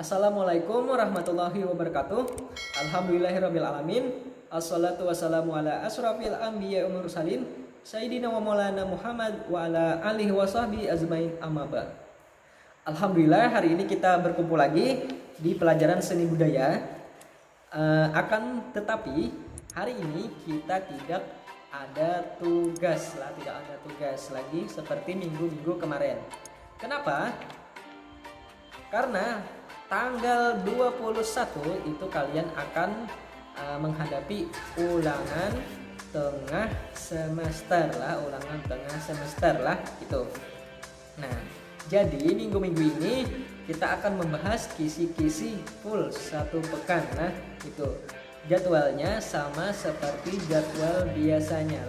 Assalamualaikum warahmatullahi wabarakatuh. Alhamdulillahirabbil alamin. Assalatu wassalamu ala asrofil anbiya wal mursalin sayyidina wa maulana Muhammad wa ala alihi wa sahbihi azmain amma ba'd. Alhamdulillah, hari ini kita berkumpul lagi di pelajaran seni budaya. Akan tetapi hari ini kita tidak ada tugas lagi seperti minggu-minggu kemarin. Kenapa? Karena tanggal 21 itu kalian akan menghadapi ulangan tengah semester lah gitu. Nah, jadi minggu-minggu ini kita akan membahas kisi-kisi full satu pekan lah gitu. Jadwalnya sama seperti jadwal biasanya.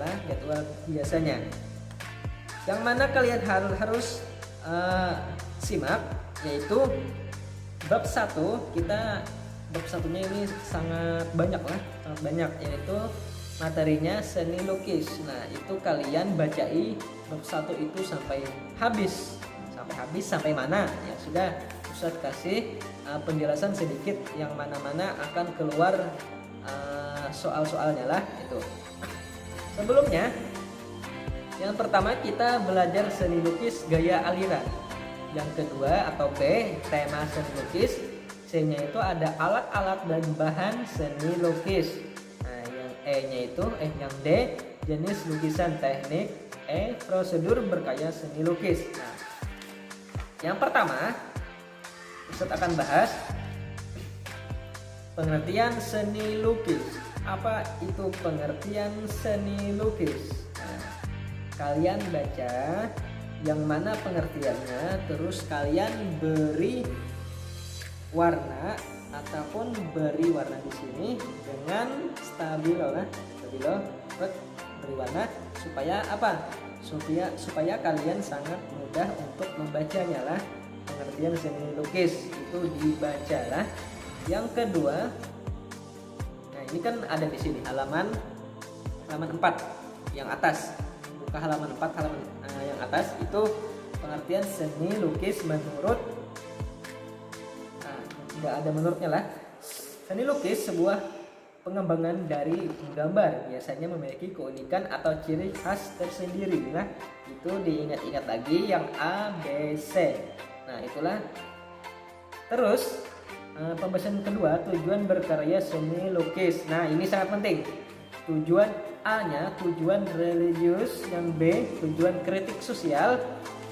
Yang mana kalian harus simak, yaitu bab 1. Bab satunya ini sangat banyak, yaitu materinya seni lukis. Nah, itu kalian bacai bab 1 itu sampai habis sampai mana ya sudah. Ustadz kasih penjelasan sedikit yang mana-mana akan keluar soal-soalnya lah itu. Sebelumnya, yang pertama kita belajar seni lukis gaya aliran. Yang kedua atau B, tema seni lukis. C-nya itu ada alat-alat dan bahan seni lukis. Nah, yang E-nya itu yang D, jenis lukisan teknik. E, prosedur berkarya seni lukis. Nah, yang pertama Ustadz akan bahas pengertian seni lukis. Apa itu pengertian seni lukis? Nah, kalian baca yang mana pengertiannya, terus kalian beri warna ataupun beri warna di sini dengan stabilo, beri warna supaya apa? Supaya kalian sangat mudah untuk membacanya lah. Pengertian seni lukis itu dibaca lah. Yang kedua, nah ini kan ada di sini halaman 4 yang atas. Buka halaman 4, yang atas itu pengertian seni lukis menurut, nggak ada menurutnya lah. Seni lukis sebuah pengembangan dari gambar, biasanya memiliki keunikan atau ciri khas tersendiri. Nah, itu diingat-ingat lagi yang A, B, C. Nah, itulah. Terus pembahasan kedua, tujuan berkarya seni lukis. Nah, ini sangat penting. Tujuan A-nya tujuan religius, yang B tujuan kritik sosial,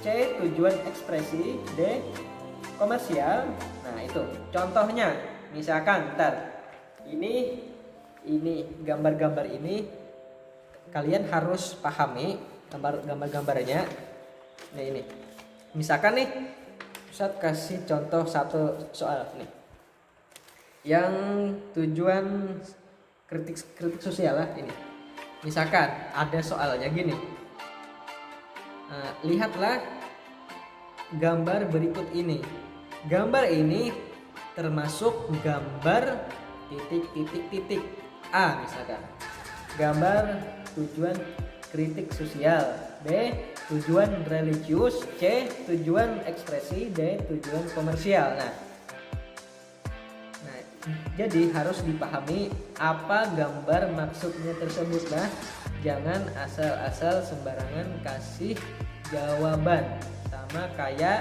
C tujuan ekspresi, D komersial. Nah, itu contohnya. Misalkan ini gambar-gambar ini kalian harus pahami gambar-gambarnya. Nah, ini misalkan nih Ustadz kasih contoh satu soal nih yang tujuan kritik sosial lah ini. Misalkan ada soalnya gini, lihatlah gambar berikut ini. Gambar ini termasuk gambar titik A misalkan. Gambar tujuan kritik sosial, B tujuan religius, C tujuan ekspresi, D tujuan komersial. Jadi harus dipahami apa gambar maksudnya tersebut lah. Jangan asal-asal sembarangan kasih jawaban, sama kayak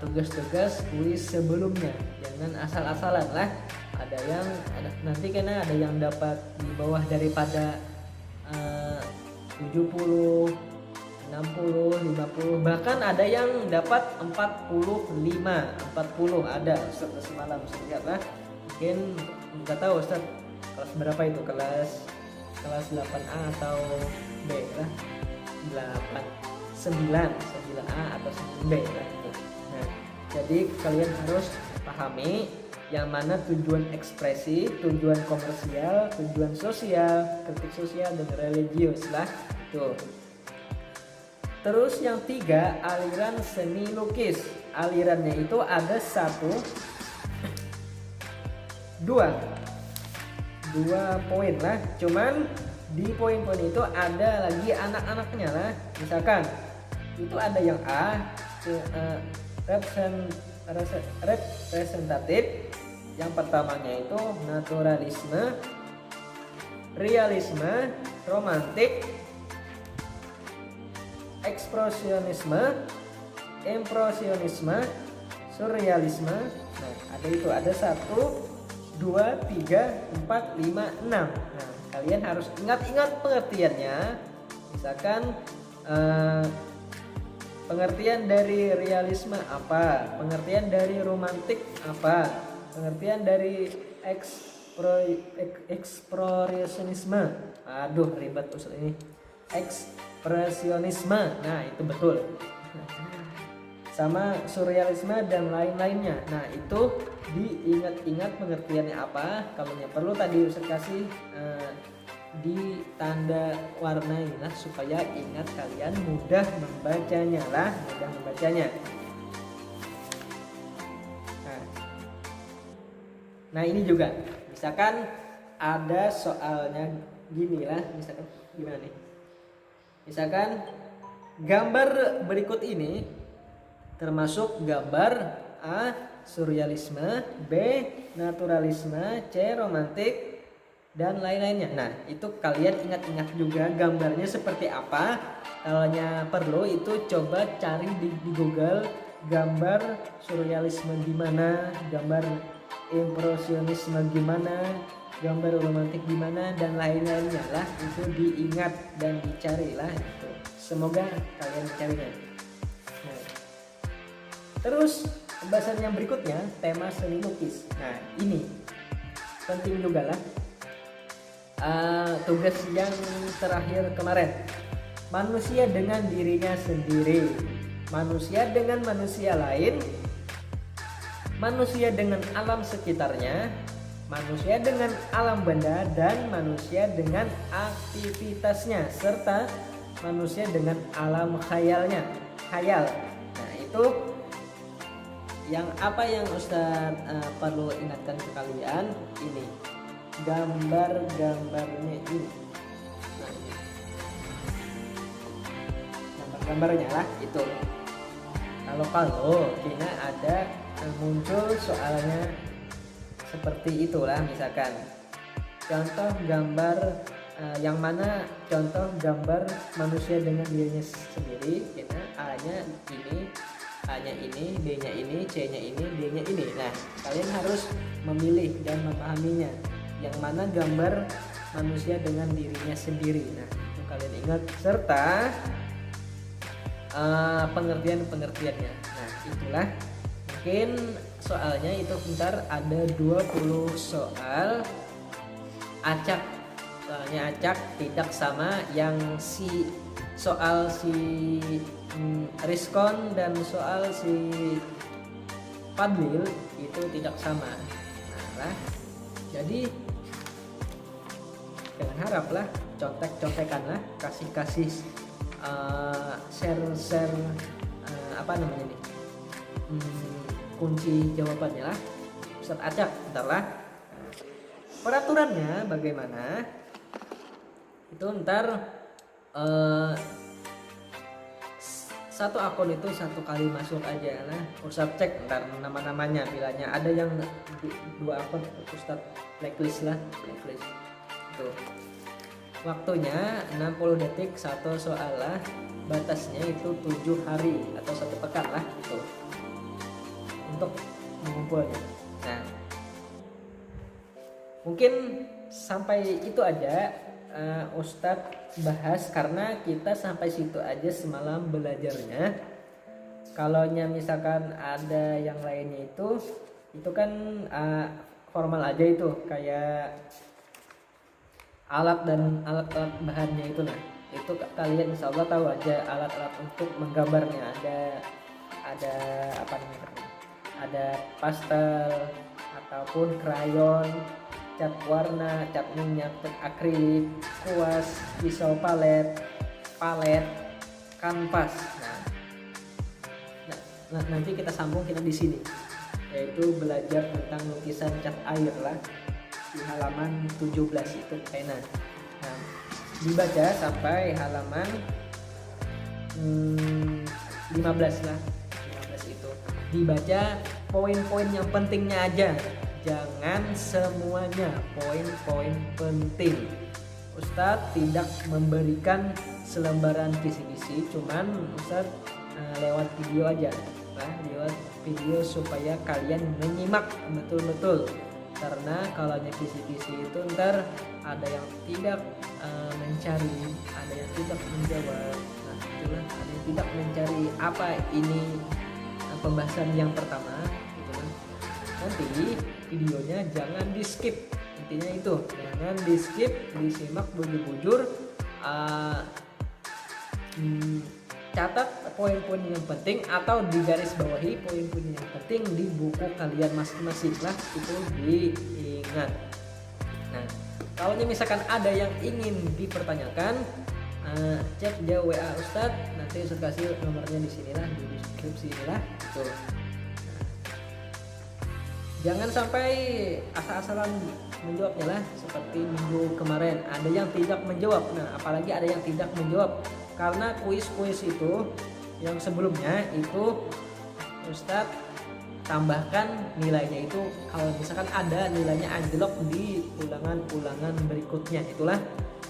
tugas-tugas kuis sebelumnya. Jangan asal-asalan lah. Nanti karena ada yang dapat di bawah daripada 70, 60, 50, bahkan ada yang dapat 40 ada. Ustaz semalam lihat lah, mungkin nggak tahu Ustaz kelas berapa itu, kelas 8A atau B lah, 9A atau 9B lah itu. Nah, jadi kalian harus pahami yang mana tujuan ekspresi, tujuan komersial, tujuan sosial, kritik sosial, dan religius lah itu. Terus yang 3, aliran seni lukis. Alirannya itu ada 2 poin lah. Cuman di poin-poin itu ada lagi anak-anaknya lah. Misalkan itu ada yang A, representatif. Yang pertamanya itu naturalisme, realisme, romantik, ekspresionisme, impresionisme, surrealisme. Nah, ada 1, 2, 3, 4, 5, 6. Nah, kalian harus ingat-ingat pengertiannya. Misalkan pengertian dari realisme apa, pengertian dari romantik apa, pengertian dari ekspresionisme. Aduh, ribet usul ini. Ekspresionisme. Nah, itu betul. Sama surrealisme dan lain-lainnya. Nah, itu diingat-ingat pengertiannya apa. Kalau perlu tadi Ustaz kasih di tanda warnai lah supaya ingat, kalian mudah membacanya lah, mudah membacanya. Nah, ini juga misalkan ada soalnya gini lah, misalkan gimana nih, misalkan gambar berikut ini termasuk gambar A. surrealisme, B. naturalisme, C. romantik, dan lain-lainnya. Nah, itu kalian ingat-ingat juga gambarnya seperti apa. Kalau perlu itu coba cari di Google gambar surrealisme gimana, gambar impresionisme gimana, gambar romantik gimana, dan lain-lainnya lah. Itu diingat dan dicari lah itu. Semoga kalian mencarinya. Nah, terus pembahasan yang berikutnya tema seni lukis. Nah, ini penting juga lah. Tugas yang terakhir kemarin, manusia dengan dirinya sendiri, manusia dengan manusia lain, manusia dengan alam sekitarnya, manusia dengan alam benda, dan manusia dengan aktivitasnya, serta manusia dengan alam khayalnya. Khayal. Nah, itu yang Ustadz perlu ingatkan ke kalian ini. Gambar-gambarnya ini. Nah, gambar-gambarnya lah itu. Kalau kina ada muncul soalnya seperti itulah, misalkan contoh gambar yang mana contoh gambar manusia dengan dirinya sendiri, kina A-nya ini, A-nya ini, B-nya ini, C-nya ini, D-nya ini. Nah, kalian harus memilih dan memahaminya. Yang mana gambar manusia dengan dirinya sendiri. Nah, itu kalian ingat, serta pengertiannya. Nah, itulah mungkin soalnya itu bentar, ada 20 soal acak. Soalnya acak tidak sama yang soal Rizkon dan soal Fadlil itu tidak sama. Nah, jadi jangan haraplah contek-contekan lah, kasih share apa namanya nih, kunci jawabannya lah. Ustadz acak bentar lah. Peraturannya bagaimana itu ntar satu akun itu satu kali masuk aja lah. Ustadz cek ntar nama-namanya, bilanya ada yang 2 akun Ustadz blacklist lah, blacklist. Tuh. Waktunya 60 detik satu soal lah. Batasnya itu 7 hari atau 1 pekan lah itu untuk mengumpulnya. Nah, mungkin sampai itu aja Ustadz bahas, karena kita sampai situ aja semalam belajarnya. Kalau misalkan ada yang lainnya itu kan formal aja, itu kayak alat bahannya itu. Nah, itu kalian insya Allah tahu aja alat-alat untuk menggambarnya. Ada apa namanya, ada pastel ataupun krayon, cat warna, cat minyak, cat akrilik, kuas, pisau palet, kanvas. Nah, nanti kita sambung di sini, yaitu belajar tentang lukisan cat air lah di halaman 17 itu pena. Nah, dibaca sampai halaman 15 lah. 15 itu dibaca poin-poin yang pentingnya aja, jangan semuanya, poin-poin penting. Ustadz tidak memberikan selembaran kisi-kisi, cuman Ustadz lewat video aja, lewat video supaya kalian menyimak betul-betul. Karena kalau kisi-kisi itu ntar ada yang tidak mencari, ada yang tidak menjawab. Nah itulah, ada yang tidak mencari apa ini pembahasan yang pertama gitu kan. Nanti videonya jangan di skip, intinya itu jangan di skip, disimak bujur-bujur. Catat poin-poin yang penting atau digaris bawahi poin-poin yang penting di buku kalian masing-masing lah, itu diingat. Nah kalau misalkan ada yang ingin dipertanyakan, cek aja WA Ustadz, nanti Ustadz kasih nomornya di sinilah, di deskripsi inilah gitu. Jangan sampai asal-asalan menjawabnya lah, seperti minggu kemarin ada yang tidak menjawab. Nah apalagi ada yang tidak menjawab karena kuis-kuis itu yang sebelumnya itu Ustadz tambahkan nilainya itu kalau misalkan ada nilainya anjlok di ulangan-ulangan berikutnya. Itulah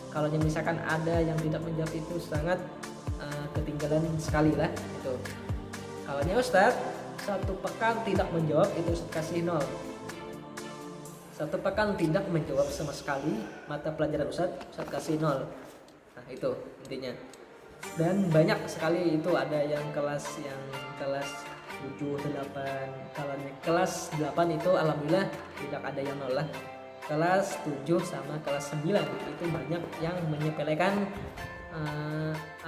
kalau misalkan ada yang tidak menjawab itu sangat ketinggalan sekali lah itu. Kalau Ustadz 1 pekan tidak menjawab itu Ustadz kasih 0. 1 pekan tidak menjawab sama sekali mata pelajaran Ustadz kasih 0. Nah itu intinya. Dan banyak sekali itu, ada yang kelas 7, 8. Kalau kelas 8 itu alhamdulillah tidak ada yang 0 lah. Kelas 7 sama kelas 9 itu banyak yang menyepelekan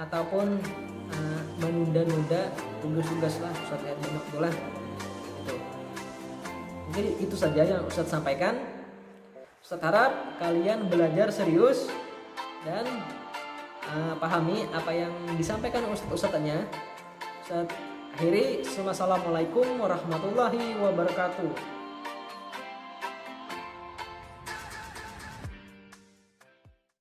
ataupun menunda-nunda tugas-tugas lah. Ustadz lihat banyak doang itu. Jadi itu saja yang Ustadz sampaikan. Ustadz harap kalian belajar serius dan pahami apa yang disampaikan Ustadznya. Ustadz akhiri, assalamualaikum warahmatullahi wabarakatuh.